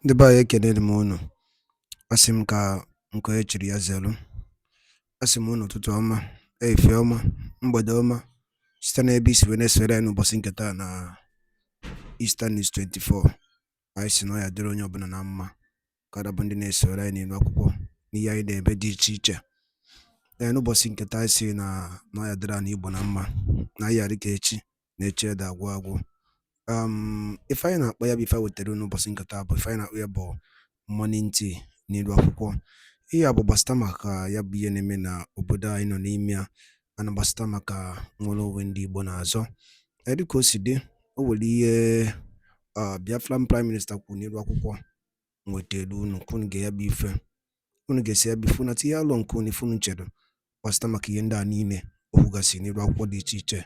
Ndị be anyị ekenere m unu. Asị m ka nke onye chiri ya zelu. Asị m unu ụtụtụ ọma, ehihie ọma, mgbede ọma, site n'ebe isi wee na-esore anyị n'ụbọchị nke taa na Eastern News 24. Anyị si na ọ ya dịrị onye ọbụla na mma ka bụ ndị na-esore anyị n'ilu akwụkwọ n'ihe anyị na-ebe dị iche iche. N'ụbọchị nke taa anyị si na ọ ya dịrị anyị Igbo na mma, na anyị yarị ka echi na echi ede agwụ agwụ. Ife anyị na-akpọ ya bụ ife wetara n'ụbọchị nke taa bụ ife anyị na-akpọ ya bụ morning tea n'ilu akwụkwọ. Ihe a bụ gbasịta maka ya bụ ihe na-eme na obodo anyị nọ n'ime ya, ana gbasịta maka nwere onwe ndị Igbo na-azọ. Dịka o si dị, o nwere ihe Biafran Prime Minister kwuru n'ilu akwụkwọ nwetara unu ka unu ga-ya bụ ife, unu ga-esi ya bụ ife na tinye alụ nke unu ife unu chere gbasịta maka ihe ndị a niile o kwugasị n'ilu akwụkwọ dị iche iche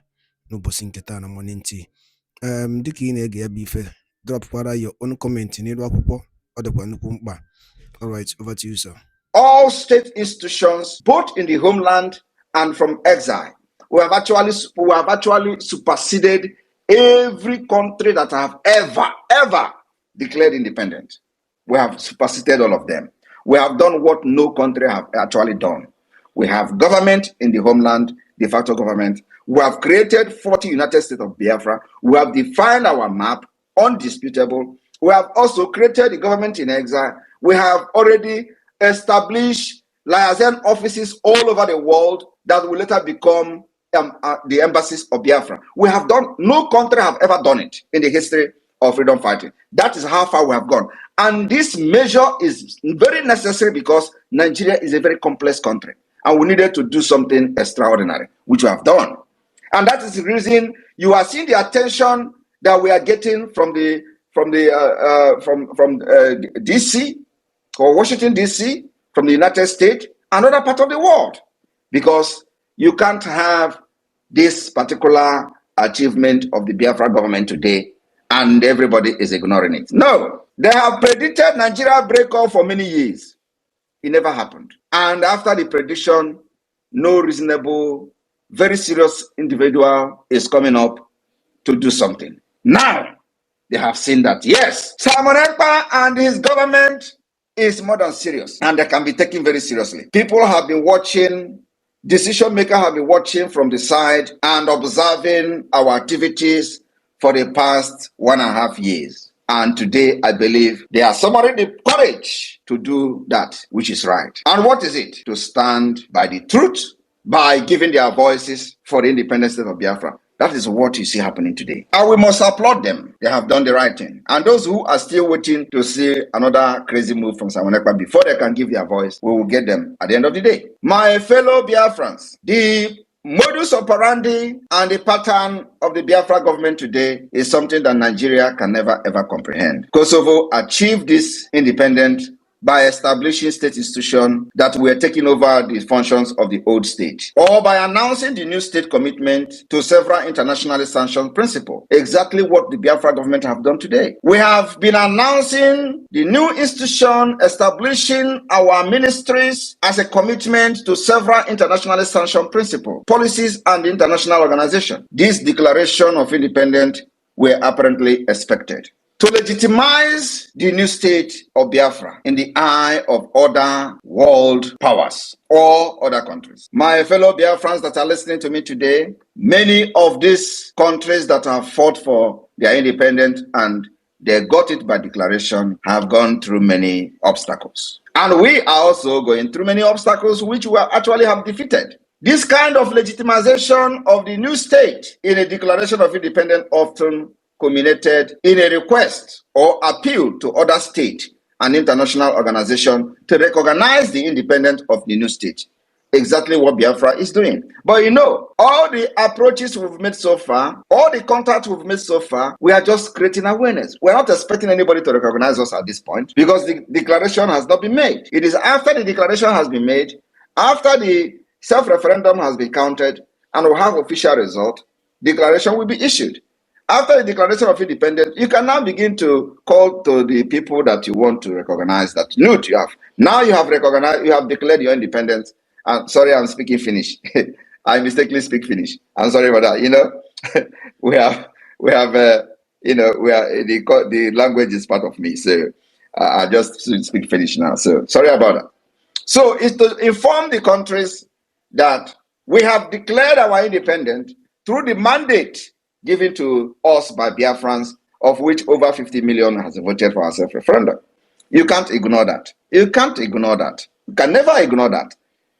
n'ụbọchị nke taa na morning tea. Dịka ị na-ege ya bụ ife, dropkwara your own comment n'ilu akwụkwọ, ọ dịkwa nnukwu mkpa. All right, over to you, sir. All state institutions, both in the homeland and from exile, we have actually superseded every country that have ever declared independent. We have superseded all of them. We have done what no country have actually done. We have government in the homeland, de facto government. We have created 40 United States of Biafra. We have defined our map, undisputable. We have also created the government in exile. We have already established liaison offices all over the world that will later become the embassies of Biafra. We have done, no country have ever done it in the history of freedom fighting. That is how far we have gone. And this measure is very necessary because Nigeria is a very complex country. And we needed to do something extraordinary, which we have done. And that is the reason you are seeing the attention that we are getting from DC or Washington DC, from the United States, and other part of the world, because you can't have this particular achievement of the Biafra government today and everybody is ignoring it. No, they have predicted Nigeria breakup for many years. It never happened. And after the prediction, no reasonable, very serious individual is coming up to do something. Now, they have seen that, yes, Simon Ekpa and his government is more than serious, and they can be taken very seriously. People have been watching, decision makers have been watching from the side and observing our activities for the past 1.5 years. And today, I believe they are summoning the courage to do that which is right. And what is it? To stand by the truth, by giving their voices for the independent state of Biafra. That is what you see happening today. And we must applaud them. They have done the right thing. And those who are still waiting to see another crazy move from Simon Ekpa before they can give their voice, we will get them at the end of the day. My fellow Biafrans, the modus operandi and the pattern of the Biafra government today is something that Nigeria can never ever comprehend. Kosovo achieved this independence by establishing state institutions that were taking over the functions of the old state, or by announcing the new state commitment to several internationally sanctioned principles. Exactly what the Biafra government have done today. We have been announcing the new institution, establishing our ministries as a commitment to several internationally sanctioned principles, policies, and international organizations. This declaration of independence were apparently expected to legitimize the new state of Biafra in the eye of other world powers or other countries. My fellow Biafrans that are listening to me today, many of these countries that have fought for their independence and they got it by declaration have gone through many obstacles. And we are also going through many obstacles which we actually have defeated. This kind of legitimization of the new state in a declaration of independence often culminated in a request or appeal to other states and international organizations to recognize the independence of the new state. Exactly what Biafra is doing. But you know, all the approaches we've made so far, all the contacts we've made so far, we are just creating awareness. We're not expecting anybody to recognize us at this point because the declaration has not been made. It is after the declaration has been made, after the self-referendum has been counted, and we'll have official result, declaration will be issued. After the declaration of independence, you can now begin to call to the people that you want to recognize that. Note, you have recognized, you have declared your independence. Sorry, I'm speaking Finnish. I mistakenly speak Finnish. I'm sorry about that. You know, we have the language is part of me. So I just speak Finnish now, so sorry about that. So it's to inform the countries that we have declared our independence through the mandate given to us by Biafrans, of which over 50 million has voted for our self-referendum. You can't ignore that. You can't ignore that. You can never ignore that.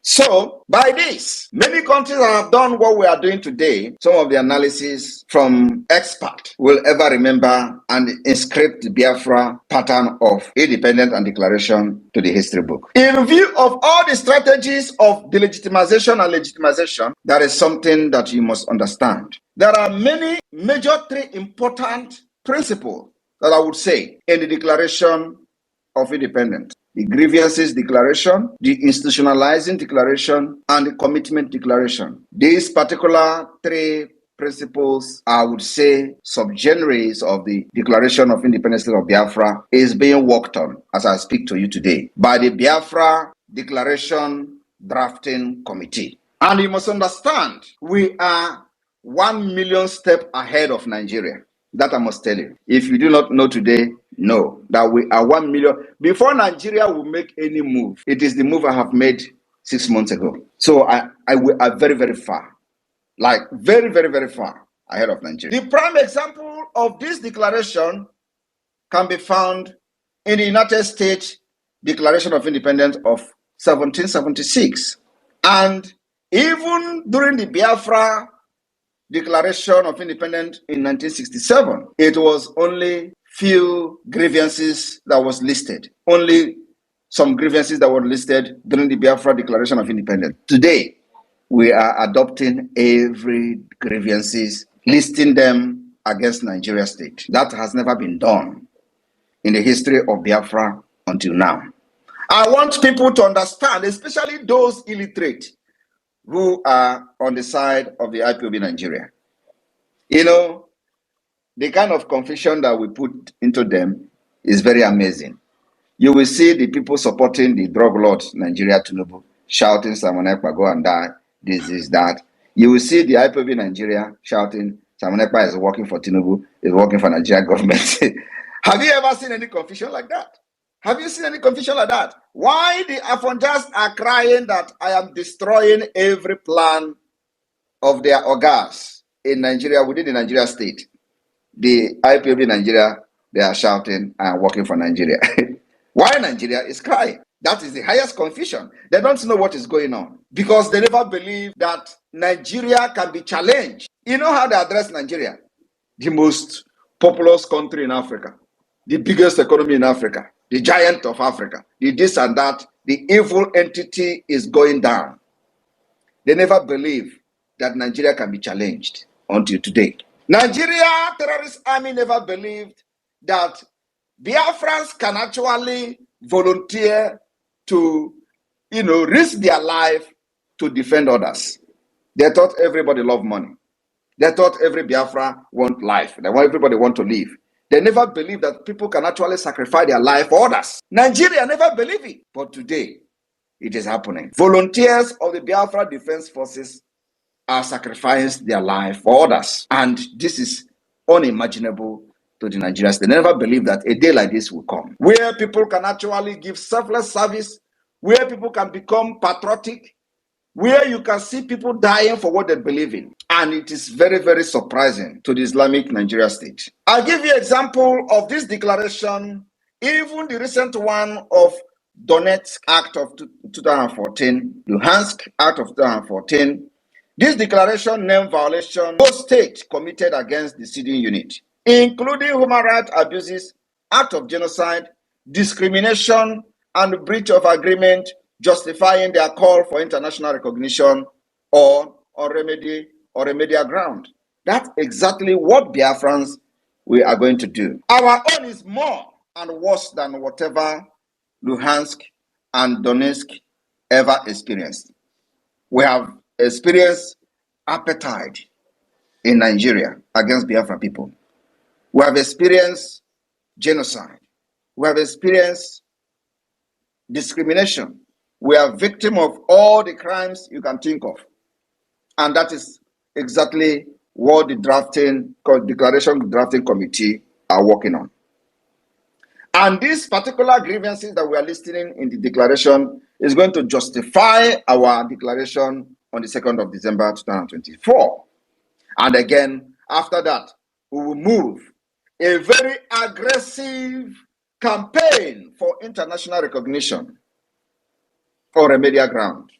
So, by this, many countries have done what we are doing today. Some of the analysis from experts will ever remember and inscribe the Biafra pattern of independence and declaration to the history book. In view of all the strategies of delegitimization and legitimization, that is something that you must understand. There are many major three important principles that I would say in the Declaration of Independence: the grievances declaration, the institutionalizing declaration, and the commitment declaration. These particular three principles, I would say, subgenres of the Declaration of Independence of Biafra is being worked on as I speak to you today by the Biafra Declaration Drafting Committee. And you must understand, we are 1 million steps ahead of Nigeria. That I must tell you. If you do not know today, know that we are 1 million. Before Nigeria will make any move, it is the move I have made 6 months ago. So we are very, very far. Like very, very, very far ahead of Nigeria. The prime example of this declaration can be found in the United States Declaration of Independence of 1776. And even during the Biafra Declaration of Independence in 1967, it was only few grievances that was listed. Only some grievances that were listed during the Biafra Declaration of Independence. Today, we are adopting every grievances, listing them against Nigeria state. That has never been done in the history of Biafra until now. I want people to understand, especially those illiterate who are on the side of the IPOB Nigeria. You know, the kind of confusion that we put into them is very amazing. You will see the people supporting the drug lord Nigeria Tinubu shouting, Simon Ekpa, go and die, this is that. You will see the IPOB Nigeria shouting, Simon Ekpa is working for Tinubu, is working for Nigeria government. Have you ever seen any confusion like that? Have you seen any confusion like that? Why the Afonjas are crying that I am destroying every plan of their ogas in Nigeria, within the Nigeria state? The IPOB Nigeria, they are shouting, I am working for Nigeria. Why Nigeria is crying? That is the highest confusion. They don't know what is going on because they never believe that Nigeria can be challenged. You know how they address Nigeria? The most populous country in Africa, the biggest economy in Africa, the giant of Africa, the this and that, the evil entity is going down. They never believe that Nigeria can be challenged until today. Nigeria terrorist army never believed that Biafrans can actually volunteer to, risk their life to defend others. They thought everybody loved money. They thought every Biafra want life. Everybody want to live. They never believed that people can actually sacrifice their life for others. Nigeria never believed it. But today, it is happening. Volunteers of the Biafra Defense Forces are sacrificing their life for others. And this is unimaginable to the Nigerians. They never believe that a day like this will come, where people can actually give selfless service, where people can become patriotic, where you can see people dying for what they believe in. And it is very, very surprising to the Islamic Nigeria state. I'll give you an example of this declaration, even the recent one of Donetsk Act of 2014, Luhansk Act of 2014. This declaration named violation both states committed against the sitting unit, including human rights abuses, act of genocide, discrimination, and breach of agreement, justifying their call for international recognition or remedial ground. That's exactly what Biafrans we are going to do. Our own is more and worse than whatever Luhansk and Donetsk ever experienced. We have experienced apartheid in Nigeria against Biafra people. We have experienced genocide. We have experienced discrimination. We are victims of all the crimes you can think of. And that is exactly what the Declaration Drafting Committee are working on. And these particular grievances that we are listing in the declaration is going to justify our declaration on the 2nd of December 2024. And again, after that, we will move a very aggressive campaign for international recognition for remedial ground.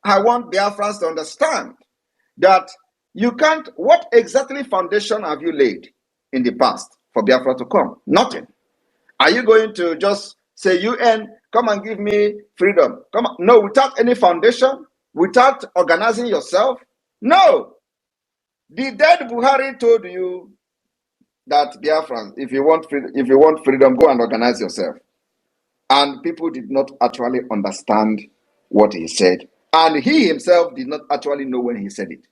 I want Biafrans to understand that you can't, what exactly foundation have you laid in the past for Biafra to come? Nothing. Are you going to just say, UN, come and give me freedom? Come on. No, without any foundation, without organizing yourself? No. The dead Buhari told you that Biafran, if you want freedom, go and organize yourself. And people did not actually understand what he said. And he himself did not actually know when he said it.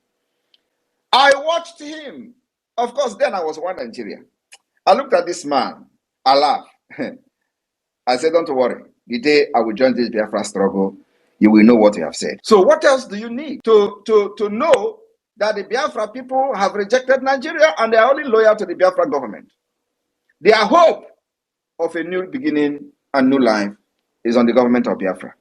I watched him. Of course, then I was one Nigeria. I looked at this man. I laughed. I said, don't worry. The day I will join this Biafra struggle, you will know what you have said. So what else do you need to know that the Biafra people have rejected Nigeria and they are only loyal to the Biafra government? Their hope of a new beginning and new life is on the government of Biafra.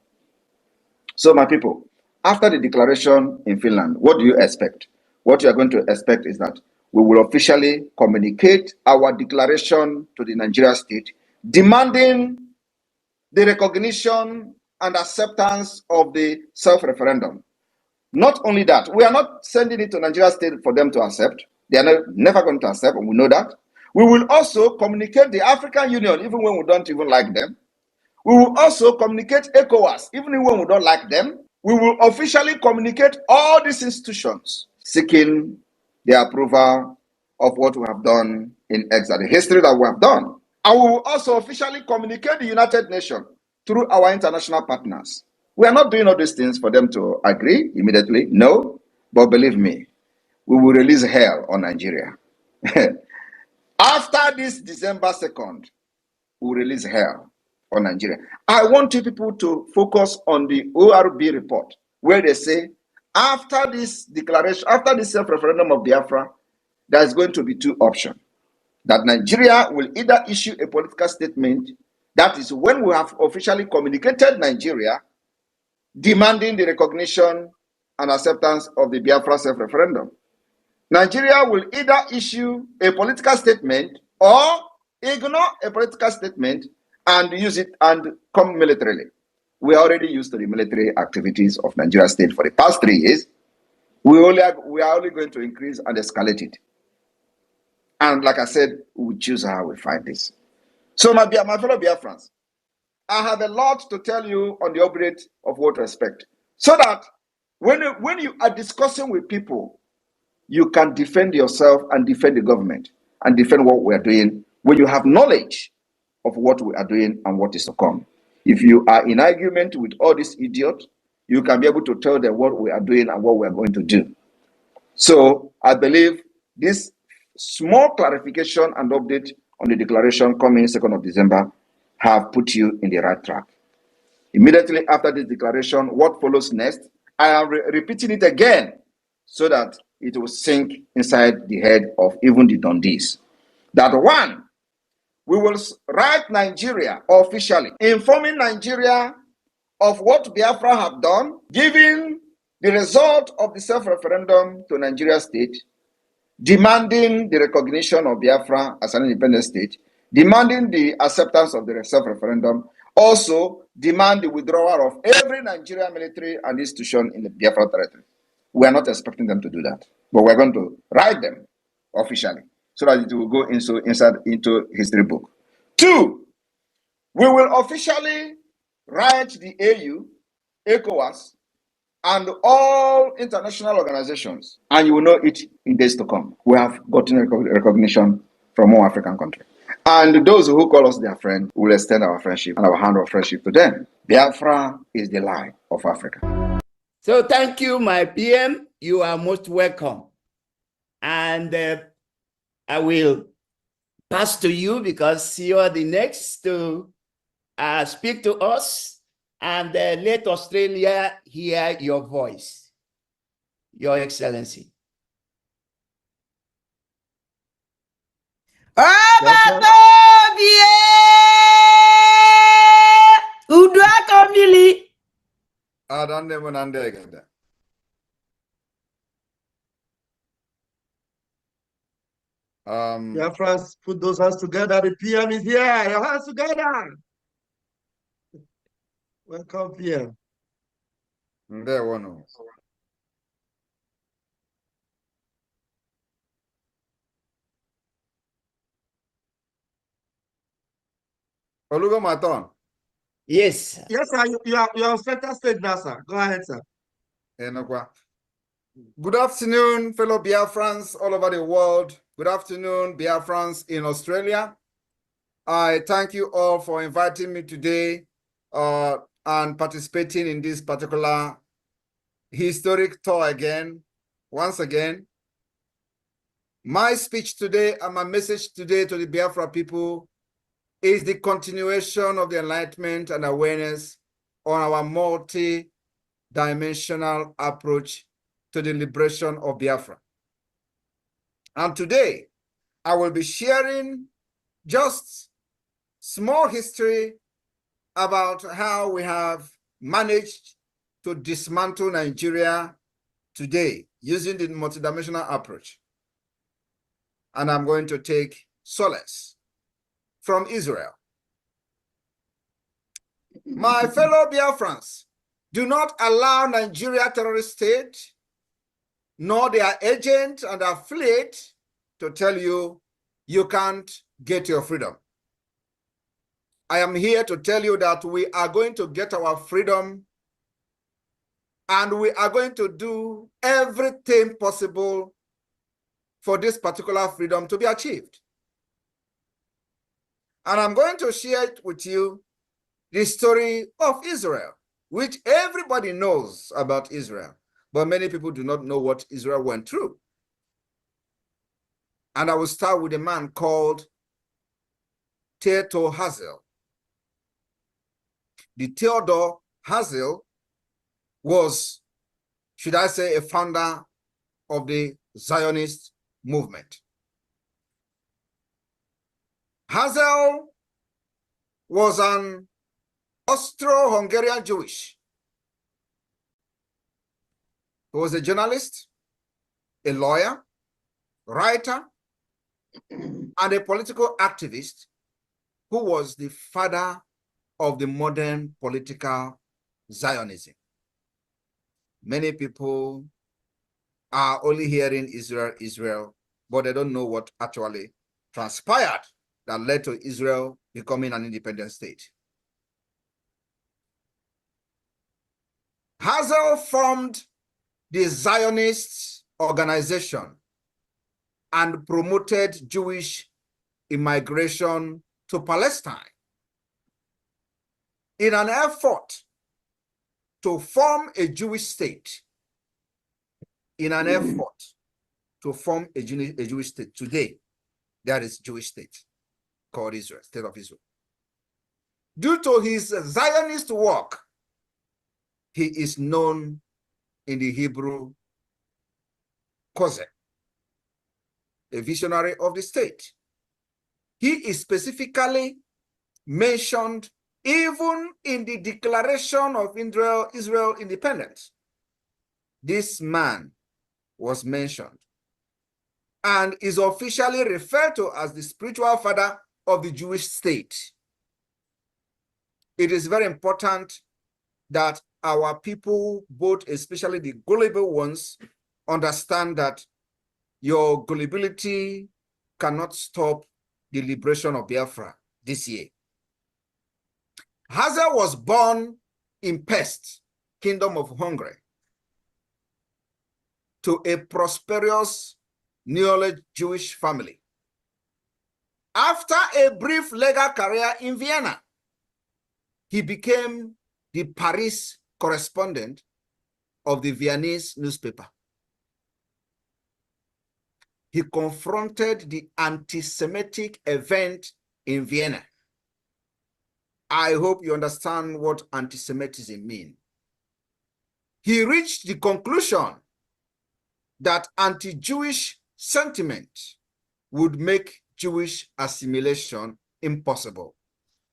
So my people, after the declaration in Finland, what do you expect? What you are going to expect is that we will officially communicate our declaration to the Nigeria state, demanding the recognition and acceptance of the self-referendum. Not only that, we are not sending it to Nigeria state for them to accept. They are never going to accept, and we know that. We will also communicate the African Union, even when we don't even like them. We will also communicate ECOWAS, even when we don't like them. We will officially communicate all these institutions seeking the approval of what we have done in exile, the history that we have done. And we will also officially communicate the United Nations through our international partners. We are not doing all these things for them to agree immediately, no, but believe me, we will release hell on Nigeria. After this December 2nd, we will release hell on Nigeria. I want you people to focus on the ORB report, where they say, after this declaration, after this self-referendum of Biafra, there's going to be two options. That Nigeria will either issue a political statement, that is when we have officially communicated Nigeria, demanding the recognition and acceptance of the Biafra self-referendum. Nigeria will either issue a political statement or ignore a political statement and use it and come militarily. We are already used to the military activities of Nigeria state for the past 3 years. We are only going to increase and escalate it. And like I said, we choose how we fight this. So my fellow Biafrans, I have a lot to tell you on the update of what to expect. So that when you are discussing with people, you can defend yourself and defend the government and defend what we are doing when you have knowledge of what we are doing and what is to come. If you are in argument with all these idiots, you can be able to tell them what we are doing and what we are going to do. So I believe this small clarification and update on the declaration coming 2nd of December have put you in the right track. Immediately after this declaration, what follows next? I am repeating it again so that it will sink inside the head of even the Dundees. That one, we will write Nigeria officially, informing Nigeria of what Biafra have done, giving the result of the self-referendum to Nigeria state, demanding the recognition of Biafra as an independent state, demanding the acceptance of the self-referendum, also demand the withdrawal of every Nigerian military and institution in the Biafra territory. We are not expecting them to do that, but we're going to write them officially so that it will go into history book. 2, we will officially write the AU, ECOWAS, and all international organizations, and you will know it in days to come. We have gotten recognition from all African countries. And those who call us their friend will extend our friendship and our hand of friendship to them. Biafra is the light of Africa. So thank you, my PM. You are most welcome. And I will pass to you because you are the next to speak to us and let Australia hear your voice, Your Excellency. Biafrans, put those hands together. The PM is here. Your hands together. Welcome, PM. There one. Olugo Maton. Yes. Yes, sir. You are on center stage now, sir. Go ahead, sir. Good afternoon, fellow Biafrans all over the world. Good afternoon, Biafrans in Australia. I thank you all for inviting me today and participating in this particular historic tour again. Once again, my speech today and my message today to the Biafra people is the continuation of the enlightenment and awareness on our multi-dimensional approach to the liberation of Biafra. And today, I will be sharing just small history about how we have managed to dismantle Nigeria today using the multidimensional approach. And I'm going to take solace from Israel. My fellow Biafrans, do not allow Nigeria terrorist state nor their agent and affiliate to tell you you can't get your freedom. I am here to tell you that we are going to get our freedom and we are going to do everything possible for this particular freedom to be achieved. And I'm going to share it with you the story of Israel, which everybody knows about Israel, but many people do not know what Israel went through. And I will start with a man called Theodor Herzl. The Theodor Herzl was, should I say, a founder of the Zionist movement. Herzl was an Austro-Hungarian Jewish. He was a journalist, a lawyer, writer, and a political activist who was the father of the modern political Zionism. Many people are only hearing Israel, Israel, but they don't know what actually transpired that led to Israel becoming an independent state. Herzl formed the Zionist organization and promoted Jewish immigration to Palestine in an effort to form a Jewish state, in an effort to form a Jewish state. Today, there is a Jewish state called Israel, State of Israel. Due to his Zionist work, he is known in the Hebrew Kozeh, a visionary of the state. He is specifically mentioned even in the Declaration of Israel independence. This man was mentioned and is officially referred to as the spiritual father of the Jewish state. It is very important that our people, both especially the gullible ones, understand that your gullibility cannot stop the liberation of Biafra this year. Herzl was born in Pest, Kingdom of Hungary, to a prosperous newly Jewish family. After a brief legal career in Vienna, he became the Paris correspondent of the Viennese newspaper. He confronted the anti-Semitic event in Vienna. I hope you understand what anti-Semitism means. He reached the conclusion that anti-Jewish sentiment would make Jewish assimilation impossible.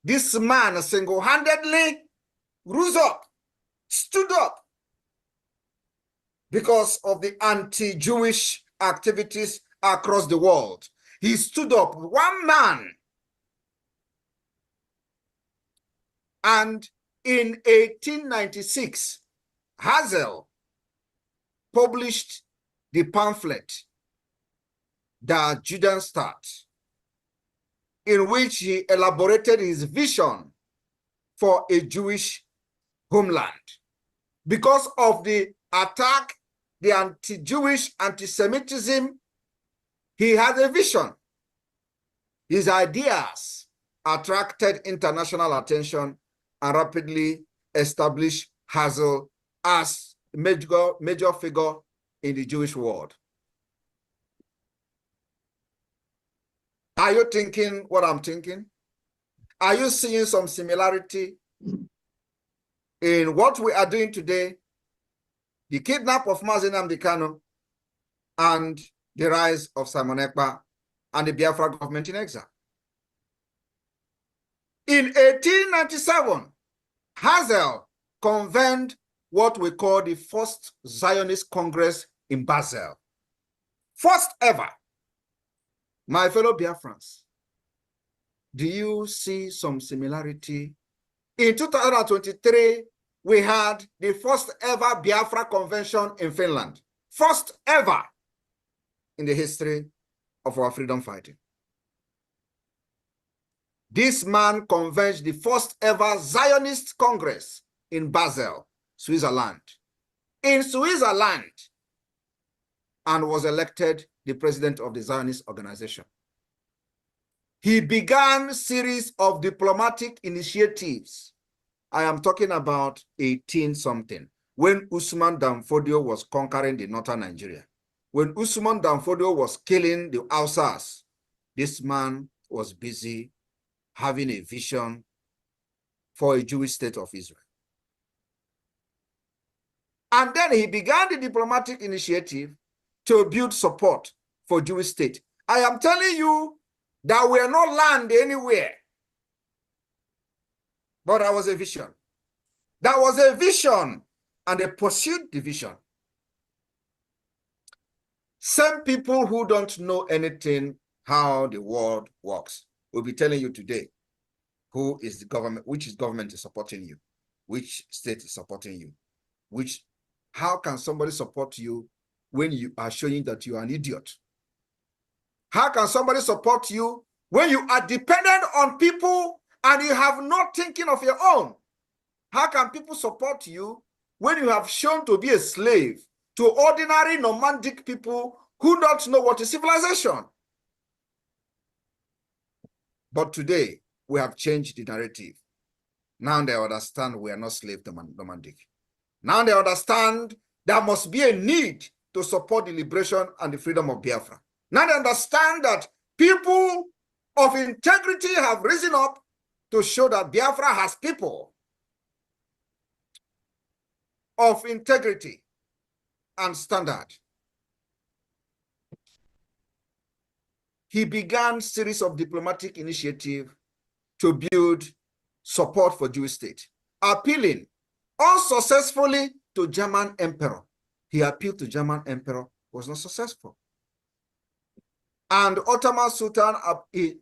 This man single-handedly rose up, stood up, because of the anti-Jewish activities across the world. He stood up, one man. And in 1896, Hazel published the pamphlet, The Judenstaat, in which he elaborated his vision for a Jewish homeland. Because of the attack, the anti-Jewish anti-Semitism, he had a vision. His ideas attracted international attention and rapidly established Hazel as a major figure in the Jewish world. Are you thinking what I'm thinking? Are you seeing some similarity in what we are doing today, the kidnap of Mazi Nnamdi Kanu, and the rise of Simon Ekpa and the Biafra government in exile? In 1897, Hazel convened what we call the first Zionist Congress in Basel. First ever. My fellow Biafrans, do you see some similarity? In 2023, we had the first ever Biafra convention in Finland. First ever in the history of our freedom fighting. This man convened the first ever Zionist Congress in Basel, Switzerland. In Switzerland, and was elected the president of the Zionist organization. He began a series of diplomatic initiatives. I am talking about 18-something, when Usman Danfodio was conquering the northern Nigeria. When Usman Danfodio was killing the Hausas, this man was busy having a vision for a Jewish state of Israel. And then he began the diplomatic initiative to build support for Jewish state. I am telling you that we are not land anywhere. But that was a vision. That was a vision, and they pursued the vision. Some people who don't know anything how the world works will be telling you today who is the government, which government is supporting you, which state is supporting you, how can somebody support you when you are showing that you are an idiot? How can somebody support you when you are dependent on people and you have not thinking of your own? How can people support you when you have shown to be a slave to ordinary nomadic people who don't know what is civilization? But today, we have changed the narrative. Now they understand we are not slave nomadic. Now they understand there must be a need to support the liberation and the freedom of Biafra. Now they understand that people of integrity have risen up to show that Biafra has people of integrity and standard. He began a series of diplomatic initiatives to build support for Jewish state, appealing unsuccessfully to German emperor. He appealed to German emperor, was not successful. And Ottoman Sultan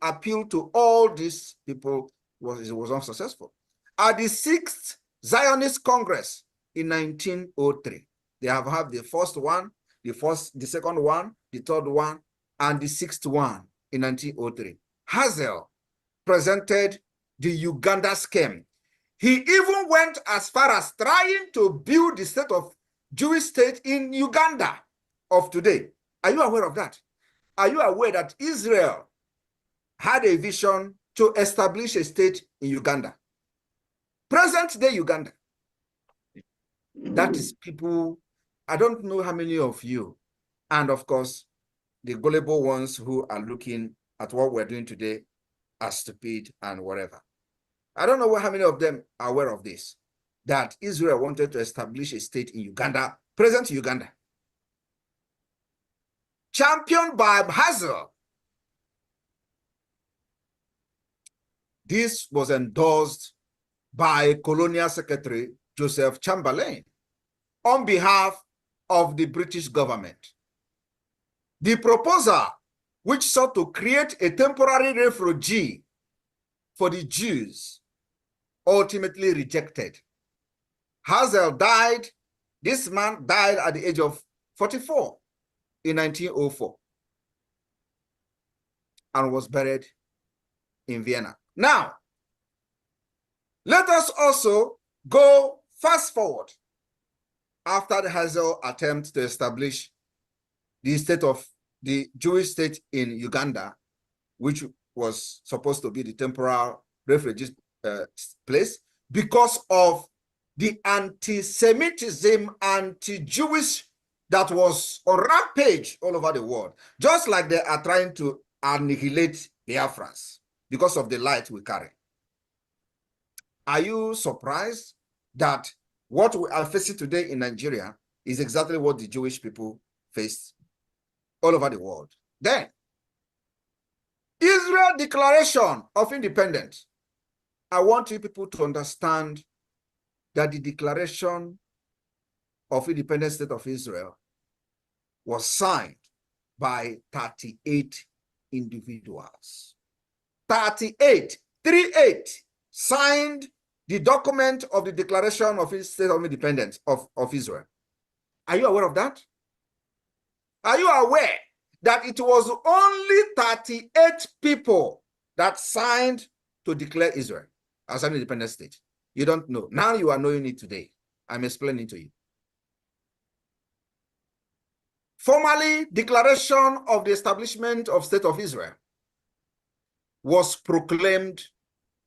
appealed to all these people, was unsuccessful. At the 6th Zionist Congress in 1903, they have had the first one, the second one, the third one, and the 6th one in 1903. Hazel presented the Uganda scheme. He even went as far as trying to build the state of Jewish state in Uganda of today. Are you aware of that? Are you aware that Israel had a vision to establish a state in Uganda? Present-day Uganda. That is people, I don't know how many of you, and of course, the gullible ones who are looking at what we're doing today as stupid and whatever. I don't know how many of them are aware of this, that Israel wanted to establish a state in Uganda, present Uganda. Championed by Hazel. This was endorsed by Colonial Secretary Joseph Chamberlain on behalf of the British government. The proposal, which sought to create a temporary refugee for the Jews, ultimately rejected. Hazel died. This man died at the age of 44 in 1904 and was buried in Vienna. Now, let us also go fast forward after the Hazel attempt to establish the Jewish state in Uganda, which was supposed to be the temporary refugee place, because of the anti-Semitism, anti-Jewish that was on rampage all over the world, just like they are trying to annihilate Biafrans because of the light we carry. Are you surprised that what we are facing today in Nigeria is exactly what the Jewish people faced all over the world? Then, Israel Declaration of Independence. I want you people to understand that the Declaration of Independent State of Israel was signed by 38 individuals. 38 signed the document of the Declaration of State of Independence of Israel. Are you aware of that? Are you aware that it was only 38 people that signed to declare Israel as an independent state? You don't know. Now you are knowing it today. I'm explaining to you. Formally, Declaration of the Establishment of State of Israel was proclaimed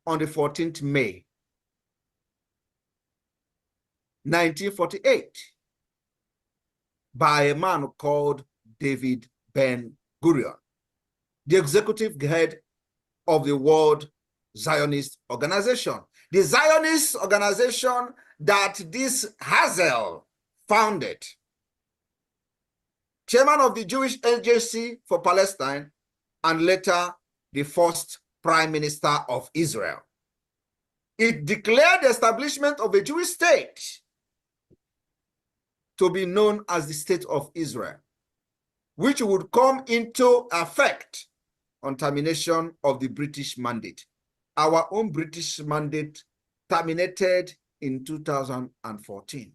on the 14th May, 1948, by a man called David Ben-Gurion, the executive head of the World Zionist Organization. The Zionist organization that this Hazel founded. Chairman of the Jewish Agency for Palestine, and later the first Prime Minister of Israel. It declared the establishment of a Jewish state to be known as the State of Israel, which would come into effect on termination of the British mandate. Our own British mandate terminated in 2014.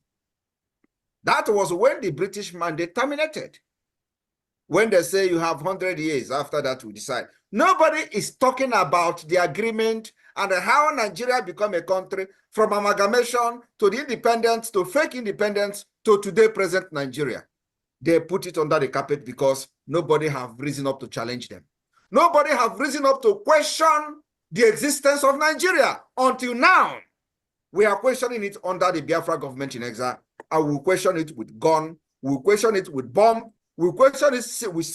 That was when the British mandate terminated. When they say you have 100 years after that we decide. Nobody is talking about the agreement and how Nigeria become a country from amalgamation to the independence to fake independence to today present Nigeria. They put it under the carpet because nobody have risen up to challenge them. Nobody have risen up to question the existence of Nigeria. Until now, we are questioning it under the Biafra government in exile. I will question it with gun. We will question it with bomb. We will question it with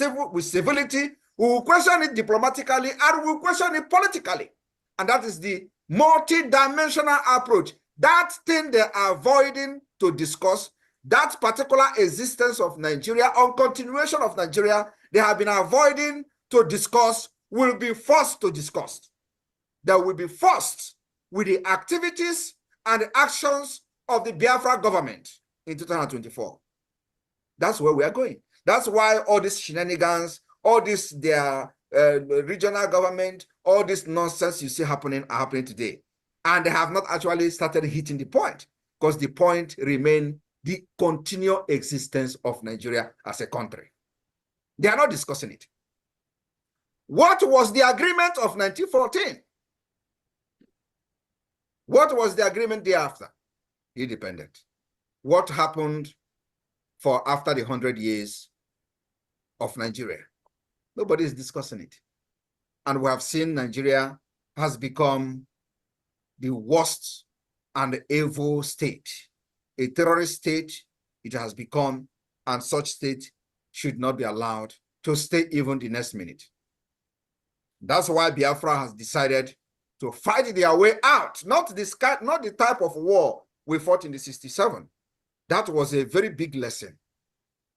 civility. We will question it diplomatically, and we will question it politically. And that is the multidimensional approach. That thing they are avoiding to discuss, that particular existence of Nigeria or continuation of Nigeria, they have been avoiding to discuss, will be forced to discuss. They will be forced with the activities and the actions of the Biafra government in 2024. That's where we are going. That's why all these shenanigans, all this their regional government, all this nonsense you see happening are happening today. And they have not actually started hitting the point, because the point remains the continual existence of Nigeria as a country. They are not discussing it. What was the agreement of 1914? What was the agreement thereafter? Independent. What happened for after the 100 years of Nigeria? Nobody is discussing it. And we have seen Nigeria has become the worst and evil state, a terrorist state it has become, and such state should not be allowed to stay even the next minute. That's why Biafra has decided to fight their way out, not the type of war we fought in the 67. That was a very big lesson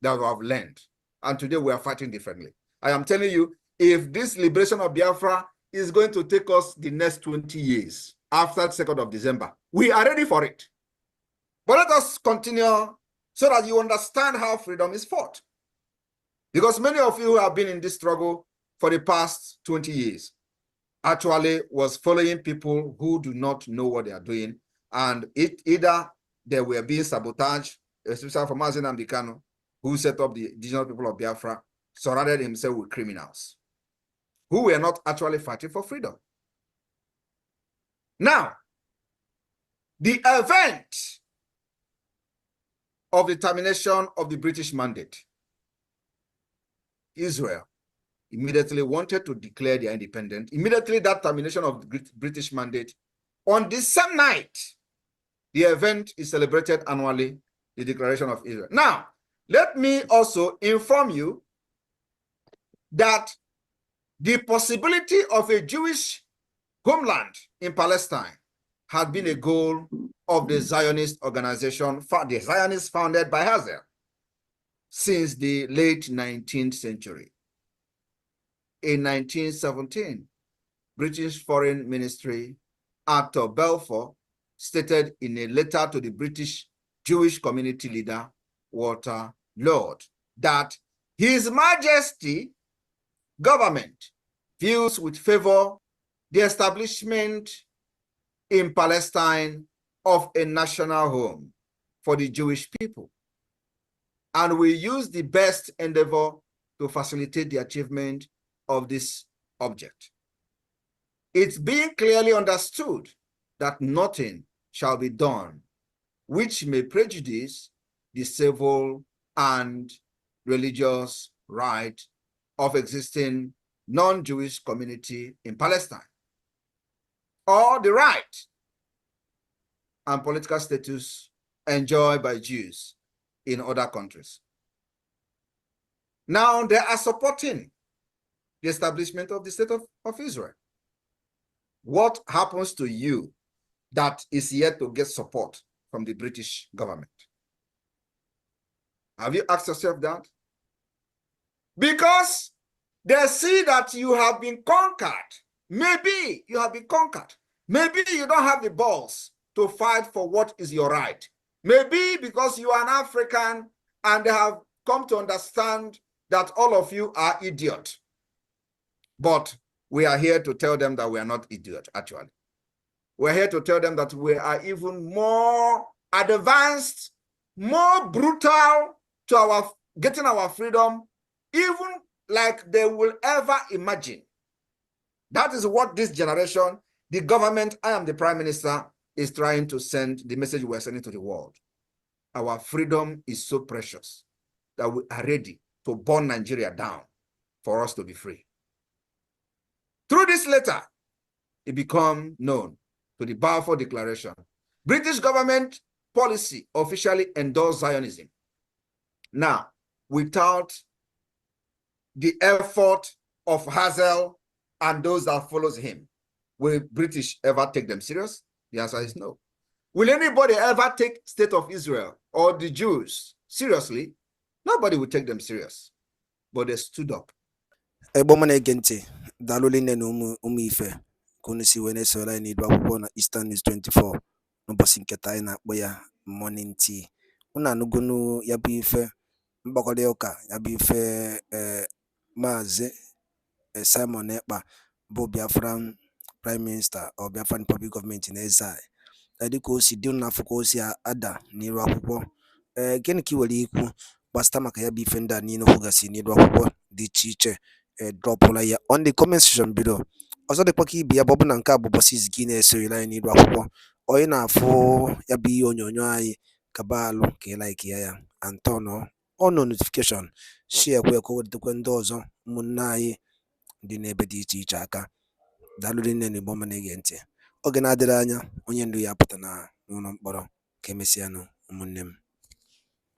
that we have learned. And today we are fighting differently. I am telling you, if this liberation of Biafra is going to take us the next 20 years after the 2nd of December. We are ready for it. But let us continue so that you understand how freedom is fought. Because many of you who have been in this struggle for the past 20 years actually was following people who do not know what they are doing. And either they were being sabotaged, especially from Mazi Nnamdi Kanu, who set up the indigenous people of Biafra, surrounded himself with criminals who were not actually fighting for freedom. Now, the event of the termination of the British mandate, Israel immediately wanted to declare their independence. Immediately that termination of the British mandate, on the same night, the event is celebrated annually, the declaration of Israel. Now, let me also inform you that the possibility of a Jewish homeland in Palestine had been a goal of the Zionist organization, the Zionists founded by Hazel, since the late 19th century. In 1917, British Foreign Ministry Arthur Balfour stated in a letter to the British Jewish community leader, Walter Lord, that His Majesty government views with favor the establishment in Palestine of a national home for the Jewish people, and we use the best endeavor to facilitate the achievement of this object. It's being clearly understood that nothing shall be done which may prejudice the civil and religious right of existing non-Jewish community in Palestine, or the right and political status enjoyed by Jews in other countries. Now they are supporting the establishment of the state of Israel. What happens to you that is yet to get support from the British government? Have you asked yourself that? Because they see that you have been conquered. Maybe you have been conquered. Maybe you don't have the balls to fight for what is your right. Maybe because you are an African and they have come to understand that all of you are idiots. But we are here to tell them that we are not idiots, actually. We're here to tell them that we are even more advanced, more brutal to our getting our freedom, even like they will ever imagine. That is what this generation, the government, I am the prime minister, is trying to send the message we're sending to the world. Our freedom is so precious that we are ready to burn Nigeria down for us to be free. Through this letter, it became known to the Balfour Declaration. British government policy officially endorsed Zionism. Now, without the effort of Hazel and those that follows him, will British ever take them serious? The answer is no. Will anybody ever take State of Israel or the Jews seriously? Nobody will take them serious. But they stood up. Daalụ nne na ụmụ ife ka unu si wee na-esoro anyị n'idu akwụkwọ na Eastern News 24 n'ụbọchị nketa anyị na-akpọ ya morning tea. Unu anụgonu ya bụ ife mgbakọrịta ụka ya bụ ife Maazị Simon Ekpa bụ Biafran Prime Minister or Biafran Republic Government in exile. Dịka o si dị unu n'afọ ka o si ada n'iru akwụkwọ. Gịnị ka ị nwere ikwu gbasịta maka ya bụ ife ndị a niile kwugasị n'iru akwụkwọ dị iche iche dropụla ya on the comment section below. Ọzọ dịkwa ka ibe ya bụ na nke a bụ ụbọchị izu gị na-esonyere anyị n'iru akwụkwọ, onye na-afụ ya bụ ihe onyonyo anyị kaba alụ ka ị like ya and turn on notification, share kwe ka o wetakwa ndị ọzọ ụmụnne anyị dị n'ebe dị iche iche aka. Daalụ nne na Igbo ọma na-ege ntị. Oge na-adịrị anya onye ndu ya apụta na n'ụlọ mkpọrọ. Ka emesịanụ ụmụnne m.